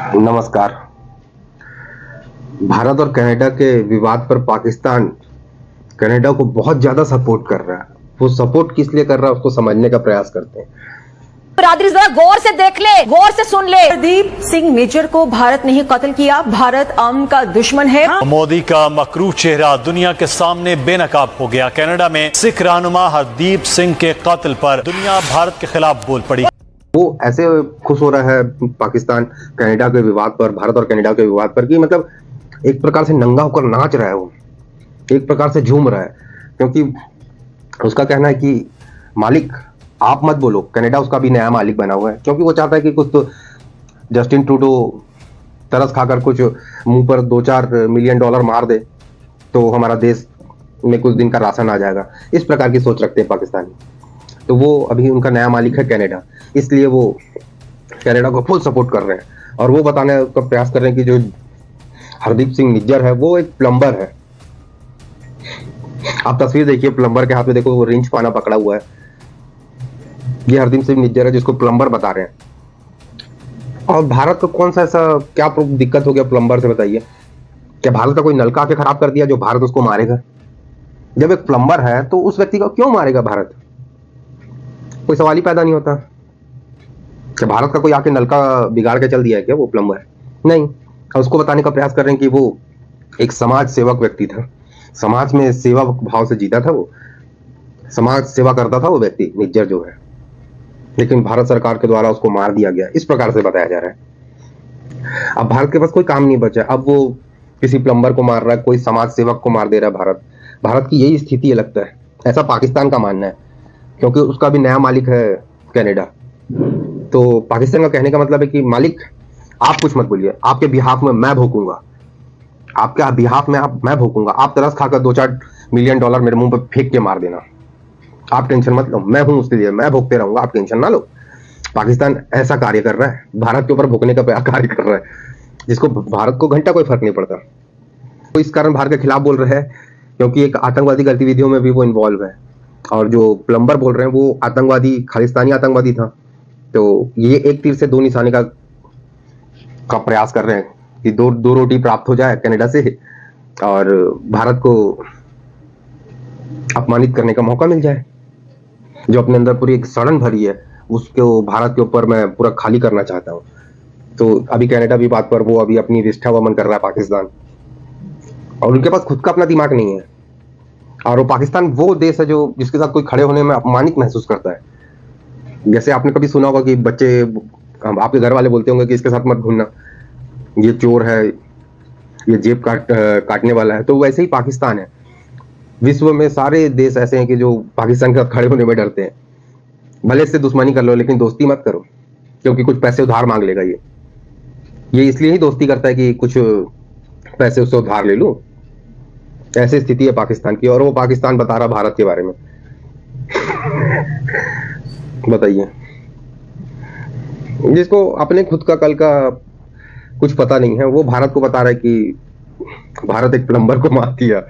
नमस्कार। भारत और कनाडा के विवाद पर पाकिस्तान कनाडा को बहुत ज्यादा सपोर्ट कर रहा है। वो सपोर्ट किस लिए कर रहा है उसको समझने का प्रयास करते हैं। बरादरी जरा गौर से देख ले, गौर से सुन ले। हरदीप सिंह निज्जर को भारत ने ही कत्ल किया। भारत अमन का दुश्मन है। मोदी का मकरू चेहरा दुनिया के सामने बेनकाब हो गया। कनाडा में सिख रहनुमा हरदीप सिंह के कत्ल पर दुनिया भारत के खिलाफ बोल पड़ी। वो ऐसे खुश हो रहा है पाकिस्तान कनाडा के विवाद पर, भारत और कनाडा के विवाद पर, कि मतलब एक प्रकार से नंगा होकर नाच रहा है। वो एक प्रकार से झूम रहा है, क्योंकि उसका कहना है कि मालिक आप मत बोलो। कनाडा उसका भी नया मालिक बना हुआ है, क्योंकि वो चाहता है कि कुछ तो जस्टिन ट्रूडो तरस खाकर कुछ मुंह पर 2-4 मिलियन डॉलर मार दे तो हमारा देश में कुछ दिन का राशन आ जाएगा। इस प्रकार की सोच रखते हैं पाकिस्तानी। तो वो अभी उनका नया मालिक है कनाडा, इसलिए वो कनाडा को फुल सपोर्ट कर रहे हैं और वो बताने का प्रयास कर रहे हैं कि जो हरदीप सिंह निज्जर है वो एक प्लम्बर है। आप तस्वीर देखिए, प्लम्बर के हाथ में देखो वो रिंच पाना पकड़ा हुआ है। ये हरदीप सिंह निज्जर है जिसको प्लम्बर बता रहे हैं। और भारत को कौन सा ऐसा क्या दिक्कत हो गया प्लम्बर से, बताइए। क्या भारत का कोई नलका आके खराब कर दिया जो भारत उसको मारेगा? जब एक प्लम्बर है तो उस व्यक्ति को क्यों मारेगा भारत? कोई सवाल ही पैदा नहीं होता। क्या भारत का कोई आके नलका बिगाड़ के चल दिया है क्या वो प्लम्बर? नहीं। और उसको बताने का प्रयास कर रहे हैं कि वो एक समाज सेवक व्यक्ति था, समाज में सेवा भाव से जीता था, वो समाज सेवा करता था वो व्यक्ति निज्जर जो है, लेकिन भारत सरकार के द्वारा उसको मार दिया गया। इस प्रकार से बताया जा रहा है। अब भारत के पास कोई काम नहीं बचा। अब वो किसी प्लम्बर को मार रहा है, कोई समाज सेवक को मार दे रहा है। भारत की यही स्थिति है लगता है, ऐसा पाकिस्तान का मानना है, क्योंकि उसका भी नया मालिक है कनाडा। तो पाकिस्तान का कहने का मतलब है कि मालिक आप कुछ मत बोलिए, आपके बिहाफ में मैं भोंकूंगा, आपके बिहाफ में मैं भोंकूंगा। आप तरस खाकर 2-4 मिलियन डॉलर मेरे मुंह पर फेंक के मार देना, आप टेंशन मत लो, मैं हूं उसके लिए, मैं भोंकते रहूंगा, आप टेंशन ना लो। पाकिस्तान ऐसा कार्य कर रहा है, भारत के ऊपर भोंकने का कार्य कर रहा है, जिसको भारत को घंटा कोई फर्क नहीं पड़ता। तो इस कारण भारत के खिलाफ बोल रहे हैं, क्योंकि एक आतंकवादी गतिविधियों में भी वो इन्वॉल्व है। और जो प्लम्बर बोल रहे हैं वो आतंकवादी, खालिस्तानी आतंकवादी था। तो ये एक तीर से दो निशाने का प्रयास कर रहे हैं कि दो रोटी प्राप्त हो जाए कनाडा से और भारत को अपमानित करने का मौका मिल जाए। जो अपने अंदर पूरी एक सड़न भरी है उसको भारत के ऊपर मैं पूरा खाली करना चाहता हूँ। तो अभी कनाडा विवाद पर वो अभी अपनी विष्ठा वमन कर रहा है पाकिस्तान, और उनके पास खुद का अपना दिमाग नहीं है। और वो पाकिस्तान वो देश है जो जिसके साथ कोई खड़े होने में अपमानित महसूस करता है। जैसे आपने कभी सुना होगा कि बच्चे, आपके घर वाले बोलते होंगे कि इसके साथ मत घूमना, ये चोर है, ये जेब काटने वाला है। तो वैसे ही पाकिस्तान है। विश्व में सारे देश ऐसे हैं कि जो पाकिस्तान के साथ खड़े होने में डरते हैं। भले इससे दुश्मनी कर लो लेकिन दोस्ती मत करो, क्योंकि कुछ पैसे उधार मांग लेगा। ये इसलिए ही दोस्ती करता है कि कुछ पैसे उससे उधार ले लूं। ऐसी स्थिति है पाकिस्तान की, और वो पाकिस्तान बता रहा भारत के बारे में। बताइए, जिसको अपने खुद का कल का कुछ पता नहीं है, वो भारत को बता रहा है कि भारत एक प्लम्बर को मार दिया।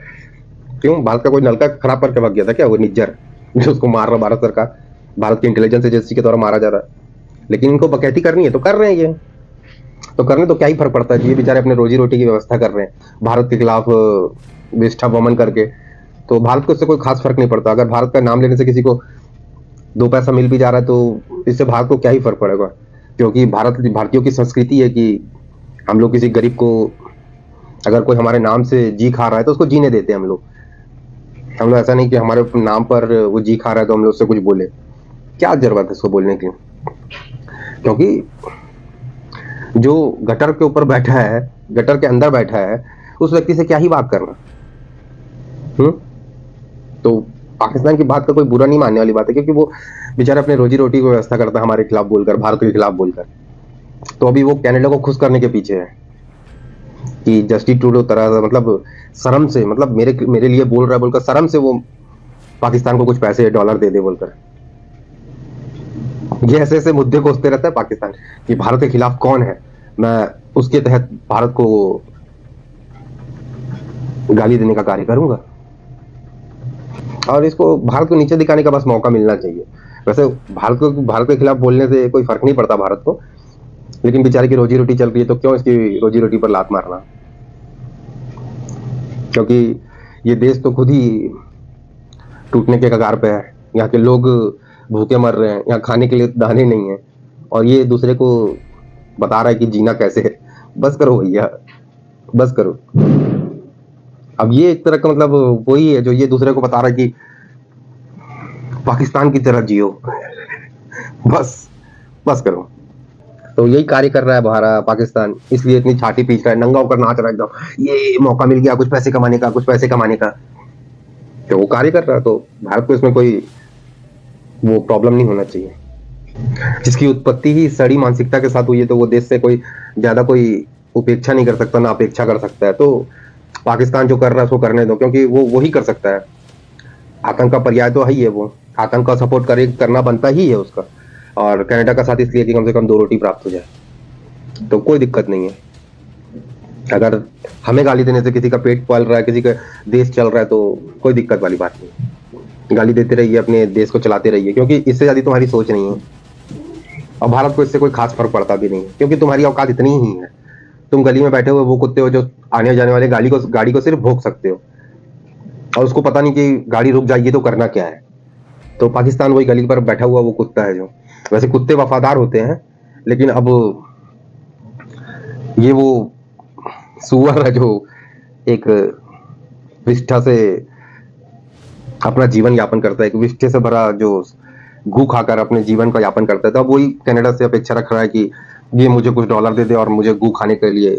क्यों? भारत का कोई नलका खराब करके भाग गया था क्या वो निज्जर, जो उसको मार रहा भारत सरकार, भारत की इंटेलिजेंस एजेंसी के द्वारा मारा जा रहा है। लेकिन इनको बकैती करनी है तो कर रहे हैं ये, तो करने तो क्या ही फर्क पड़ता है। ये बेचारे अपने रोजी रोटी की व्यवस्था कर रहे हैं भारत के खिलाफ विष्ठा वमन करके, तो भारत को इससे कोई खास फर्क नहीं पड़ता। अगर भारत का नाम लेने से किसी को 2 पैसा मिल भी जा रहा है तो इससे भारत को क्या ही फर्क पड़ेगा, क्योंकि भारतीयों की संस्कृति है कि हम लोग किसी गरीब को, अगर कोई हमारे नाम से जी खा रहा है तो उसको जीने देते हैं हम लोग। ऐसा नहीं कि हमारे नाम पर वो जी खा रहा है तो हम लोग उससे कुछ बोले। क्या जरूरत है उसको बोलने की? क्योंकि जो गटर के ऊपर बैठा है, गटर के अंदर बैठा है, उस व्यक्ति से क्या ही बात करना। तो पाकिस्तान की बात का कोई बुरा नहीं मानने वाली बात है, क्योंकि वो बेचारा अपने रोजी रोटी को व्यवस्था करता है हमारे खिलाफ बोलकर, भारत के खिलाफ बोलकर। तो अभी वो कनाडा को खुश करने के पीछे है कि जस्टिन ट्रूडो तरह, मतलब शर्म से, मतलब मेरे लिए बोल रहा है बोलकर शर्म से वो पाकिस्तान को कुछ पैसे डॉलर दे दे बोलकर। ये ऐसे ऐसे मुद्दे खोजते रहता है पाकिस्तान कि भारत के खिलाफ कौन है, मैं उसके तहत भारत को गाली देने का कार्य करूंगा। और इसको भारत को नीचे दिखाने का बस मौका मिलना चाहिए। वैसे भारत के खिलाफ बोलने से कोई फर्क नहीं पड़ता भारत को, लेकिन बेचारे की रोजी रोटी चल रही है, तो क्यों इसकी रोजी रोटी पर लात मारना? क्योंकि ये देश तो खुद ही टूटने के कगार पे है। यहाँ के लोग भूखे मर रहे हैं, यहाँ खाने के लिए दाने नहीं है, और ये दूसरे को बता रहा है कि जीना कैसे है। बस करो भैया, बस करो। अब ये एक तरह का मतलब वही है जो ये दूसरे को बता रहा है कि पाकिस्तान की तरह जियो। बस बस करो। तो यही कार्य कर रहा है भारत, पाकिस्तान, इसलिए इतनी छाती पीट रहा है, नंगा होकर नाच रहा है एकदम, ये मौका मिल गया कुछ पैसे कमाने का, कुछ पैसे कमाने का। तो वो कार्य कर रहा है, तो भारत को इसमें कोई वो प्रॉब्लम नहीं होना चाहिए। जिसकी उत्पत्ति ही सड़ी मानसिकता के साथ हुई है, तो वो देश से कोई ज्यादा कोई उपेक्षा नहीं कर सकता, ना अपेक्षा कर सकता है। तो पाकिस्तान जो कर रहा है उसको करने दो, क्योंकि वो वही कर सकता है। आतंक का पर्याय तो है ही है, वो आतंक का सपोर्ट करना बनता ही है उसका। और कनाडा का साथ इसलिए कि कम से कम 2 रोटी प्राप्त हो जाए, तो कोई दिक्कत नहीं है। अगर हमें गाली देने से किसी का पेट पाल रहा है, किसी का देश चल रहा है, तो कोई दिक्कत वाली बात नहीं। गाली देते रहिए, अपने देश को चलाते रहिए, क्योंकि इससे ज्यादा तुम्हारी सोच नहीं है। और भारत को इससे कोई खास फर्क पड़ता भी नहीं है, क्योंकि तुम्हारी औकात इतनी ही है। तुम गली में बैठे हुए वो कुत्ते हो जो आने जाने वाले गाड़ी को सिर्फ भोंक सकते हो, और उसको पता नहीं कि गाड़ी रुक जाएगी तो करना क्या है। तो पाकिस्तान वही गली पर बैठा हुआ वो कुत्ता है जो, वैसे कुत्ते वफादार होते हैं, लेकिन अब ये वो सुअर है जो एक विष्ठा से अपना जीवन यापन करता है, एक विष्ठे से भरा जो गू खाकर अपने जीवन का यापन करता है। तो अब वही कनाडा से अपेक्षा रख रहा है कि ये मुझे कुछ डॉलर दे दे और मुझे गू खाने के लिए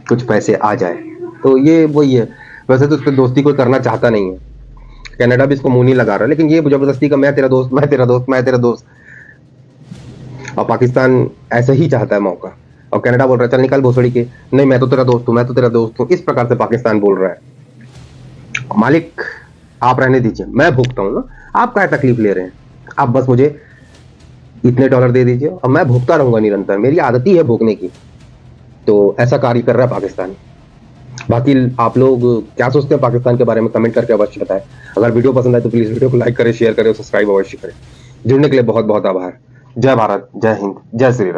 कुछ पैसे आ जाए। तो ये वही है। वैसे तो उससे दोस्ती कोई करना चाहता नहीं है, कनाडा भी इसको मुंह नहीं लगा रहा, लेकिन ये जबरदस्ती का मैं तेरा दोस्त, मैं तेरा दोस्त, मैं तेरा दोस्त। और पाकिस्तान ऐसे ही चाहता है मौका, और कनाडा बोल रहा है चल निकाल भोसड़ी के, नहीं मैं तो तेरा दोस्त हूँ, मैं तो तेरा दोस्त हूँ। इस प्रकार से पाकिस्तान बोल रहा है। मालिक आप रहने दीजिए, मैं भुगता हूँ ना, आप क्या तकलीफ ले रहे हैं? आप बस मुझे इतने डॉलर दे दीजिए और मैं भुगता रहूंगा निरंतर, मेरी आदत ही है भुगने की। तो ऐसा कार्य कर रहा है पाकिस्तान। बाकी आप लोग क्या सोचते हैं पाकिस्तान के बारे में, कमेंट करके अवश्य बताएं। अगर वीडियो पसंद आए तो प्लीज वीडियो को लाइक करें, शेयर करें और सब्सक्राइब अवश्य करें। जुड़ने के लिए बहुत बहुत आभार। जय भारत, जय हिंद, जय श्री राम।